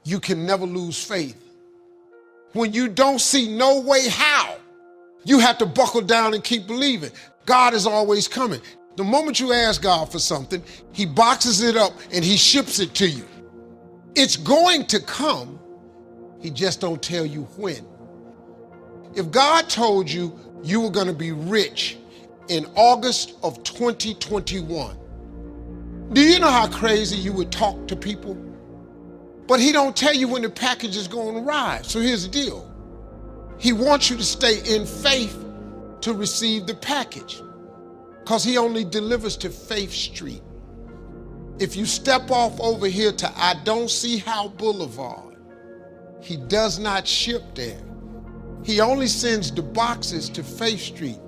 you can never lose faith. When you don't see no way how, you have to buckle down and keep believing. God is always coming. The moment you ask God for something, he boxes it up and he ships it to you. It's going to come, he just don't tell you when. If God told you you were gonna be rich in August of 2021, do you know how crazy you would talk to people? But he don't tell you when the package is gonna arrive. So here's the deal. He wants you to stay in faith to receive the package, because he only delivers to Faith Street. If you step off over here to I Don't See How Boulevard, he does not ship there. He only sends the boxes to Faith Street.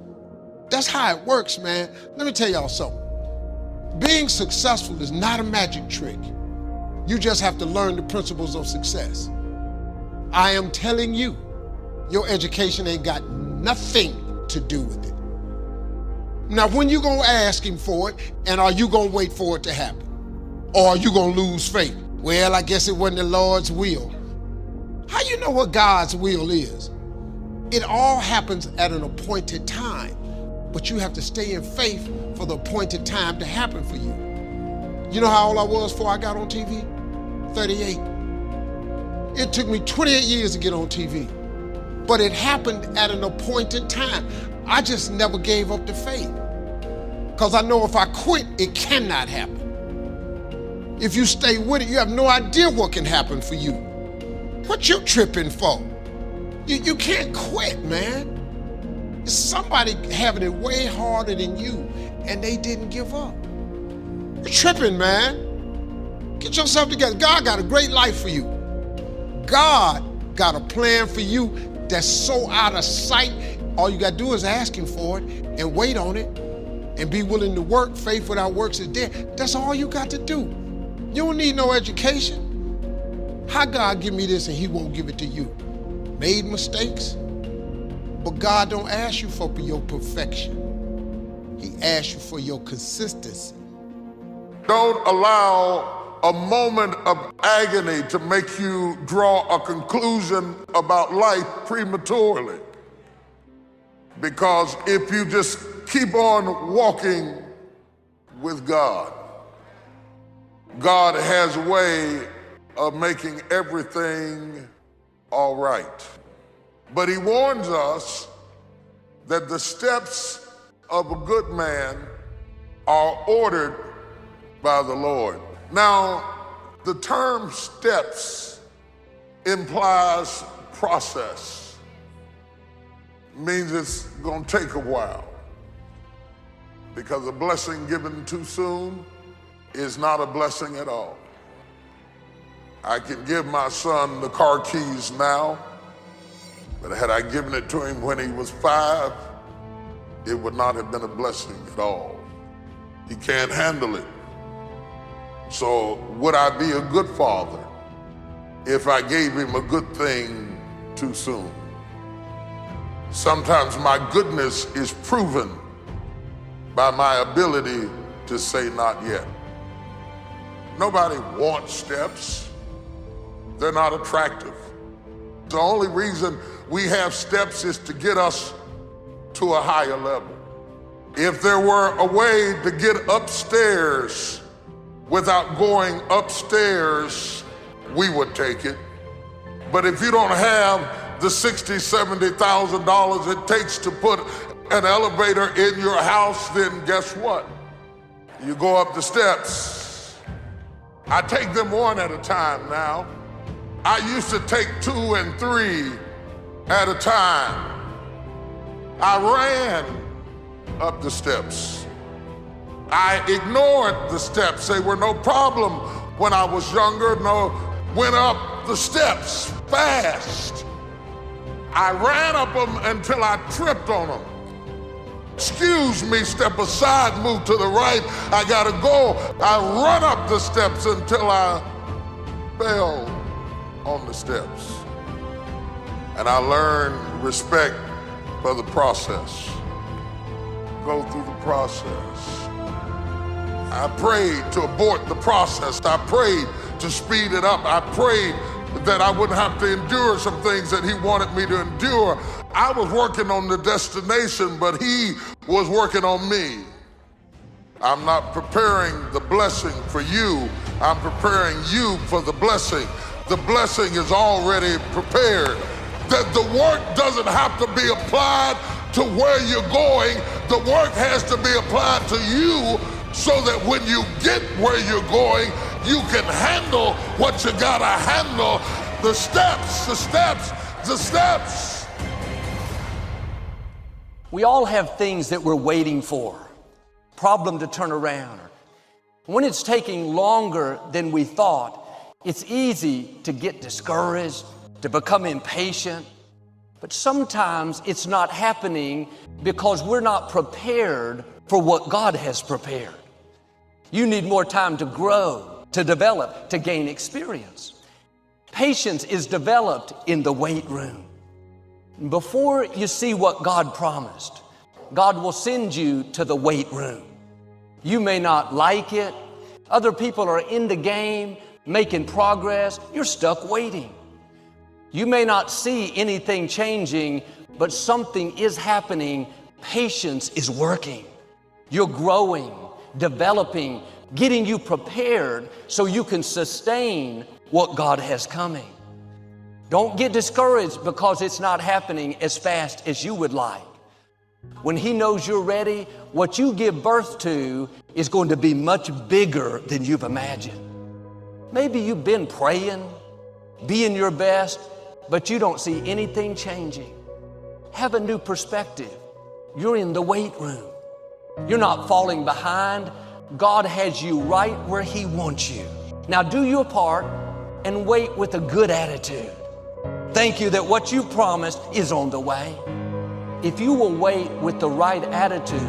That's how it works, man. Let me tell y'all something. Being successful is not a magic trick. You just have to learn the principles of success. I am telling you, your education ain't got nothing to do with it. Now, when you gonna ask him for it, and are you gonna wait for it to happen? Or are you gonna lose faith? Well, I guess it wasn't the Lord's will. How you know what God's will is? It all happens at an appointed time, but you have to stay in faith for the appointed time to happen for you. You know how old I was before I got on TV? 38. It took me 28 years to get on TV, but it happened at an appointed time. I just never gave up the faith, because I know if I quit, it cannot happen. If you stay with it, you have no idea what can happen for you. What you tripping for? You can't quit, man. It's somebody having it way harder than you, and they didn't give up. You're tripping, man. Get yourself together. God got a great life for you. God got a plan for you that's so out of sight. All you gotta do is ask him for it and wait on it and be willing to work. Faith without works is dead. That's all you got to do. You don't need no education. How God give me this and he won't give it to you? Made mistakes? But God don't ask you for your perfection. He asks you for your consistency. Don't allow a moment of agony to make you draw a conclusion about life prematurely. Because if you just keep on walking with God, God has a way of making everything all right. But he warns us that the steps of a good man are ordered by the Lord. Now, the term steps implies process. Means it's gonna take a while, because a blessing given too soon is not a blessing at all. I can give my son the car keys now, but had I given it to him when he was 5, it would not have been a blessing at all. He can't handle it. So would I be a good father if I gave him a good thing too soon? Sometimes my goodness is proven by my ability to say not yet. Nobody wants steps. They're not attractive. The only reason we have steps is to get us to a higher level. If there were a way to get upstairs without going upstairs, we would take it. But if you don't have the $60,000, $70,000 it takes to put an elevator in your house, then guess what? You go up the steps. I take them one at a time now. I used to take 2 and 3 at a time. I ran up the steps. I ignored the steps. They were no problem when I was younger. No, went up the steps fast. I ran up them until I tripped on them. Excuse me, step aside, move to the right. I gotta go. I run up the steps until I fell on the steps. And I learned respect for the process. Go through the process. I prayed to abort the process. I prayed to speed it up. I prayed that I wouldn't have to endure some things that he wanted me to endure. I was working on the destination, but he was working on me. I'm not preparing the blessing for you. I'm preparing you for the blessing. The blessing is already prepared. That the work doesn't have to be applied to where you're going. The work has to be applied to you so that when you get where you're going, you can handle what you gotta handle. The steps, the steps, the steps. We all have things that we're waiting for, problem to turn around. When it's taking longer than we thought, it's easy to get discouraged, to become impatient. But sometimes it's not happening because we're not prepared for what God has prepared. You need more time to grow, to develop, to gain experience. Patience is developed in the weight room. Before you see what God promised, God will send you to the weight room. You may not like it. Other people are in the game, making progress. You're stuck waiting. You may not see anything changing, but something is happening. Patience is working. You're growing, developing, getting you prepared so you can sustain what God has coming. Don't get discouraged because it's not happening as fast as you would like. When He knows you're ready, what you give birth to is going to be much bigger than you've imagined. Maybe you've been praying, being your best, but you don't see anything changing. Have a new perspective. You're in the weight room. You're not falling behind. God has you right where He wants you. Now do your part and wait with a good attitude. Thank you that what you promised is on the way. If you will wait with the right attitude,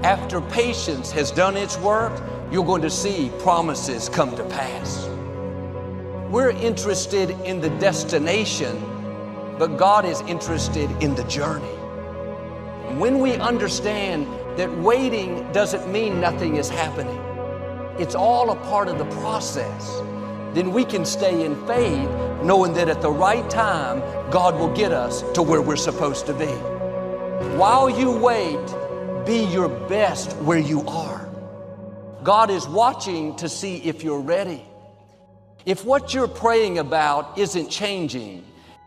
after patience has done its work, you're going to see promises come to pass. We're interested in the destination, but God is interested in the journey. When we understand that waiting doesn't mean nothing is happening, it's all a part of the process, then we can stay in faith knowing that at the right time, God will get us to where we're supposed to be. While you wait, be your best where you are. God is watching to see if you're ready. If what you're praying about isn't changing,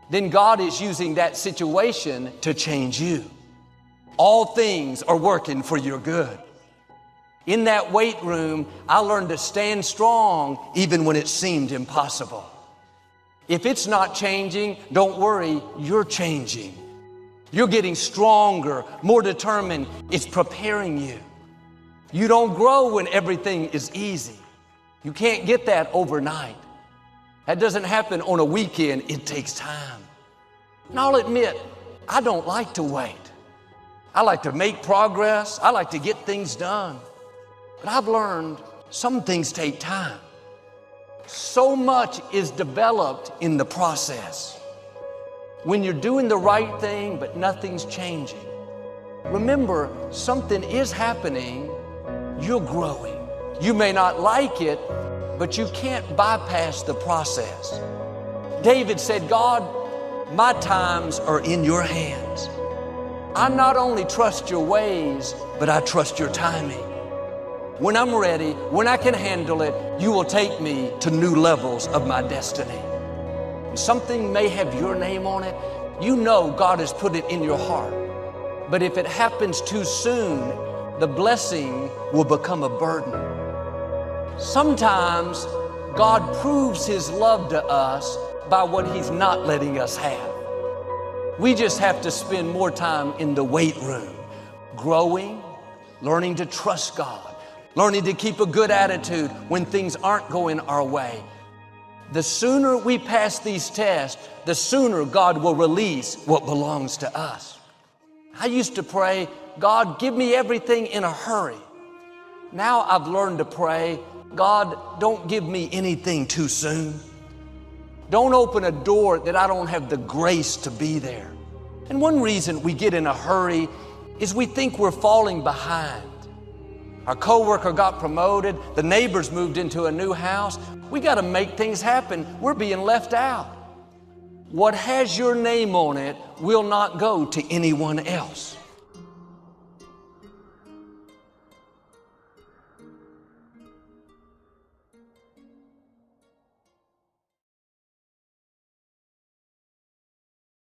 then God is using that situation to change you. All things are working for your good. In that weight room, I learned to stand strong even when it seemed impossible. If it's not changing, don't worry, you're changing. You're getting stronger, more determined. It's preparing you. You don't grow when everything is easy. You can't get that overnight. That doesn't happen on a weekend. It takes time. And I'll admit, I don't like to wait. I like to make progress. I like to get things done. But I've learned some things take time. So much is developed in the process. When you're doing the right thing, but nothing's changing, remember, something is happening. You're growing. You may not like it, but you can't bypass the process. David said, God, my times are in your hands. I not only trust your ways, but I trust your timing. When I'm ready, when I can handle it, you will take me to new levels of my destiny. And something may have your name on it. You know God has put it in your heart. But if it happens too soon, the blessing will become a burden. Sometimes God proves His love to us by what He's not letting us have. We just have to spend more time in the weight room, growing, learning to trust God, learning to keep a good attitude when things aren't going our way. The sooner we pass these tests, the sooner God will release what belongs to us. I used to pray, God, give me everything in a hurry. Now I've learned to pray, God, don't give me anything too soon. Don't open a door that I don't have the grace to be there. And one reason we get in a hurry is we think we're falling behind. Our coworker got promoted. The neighbors moved into a new house. We got to make things happen. We're being left out. What has your name on it will not go to anyone else.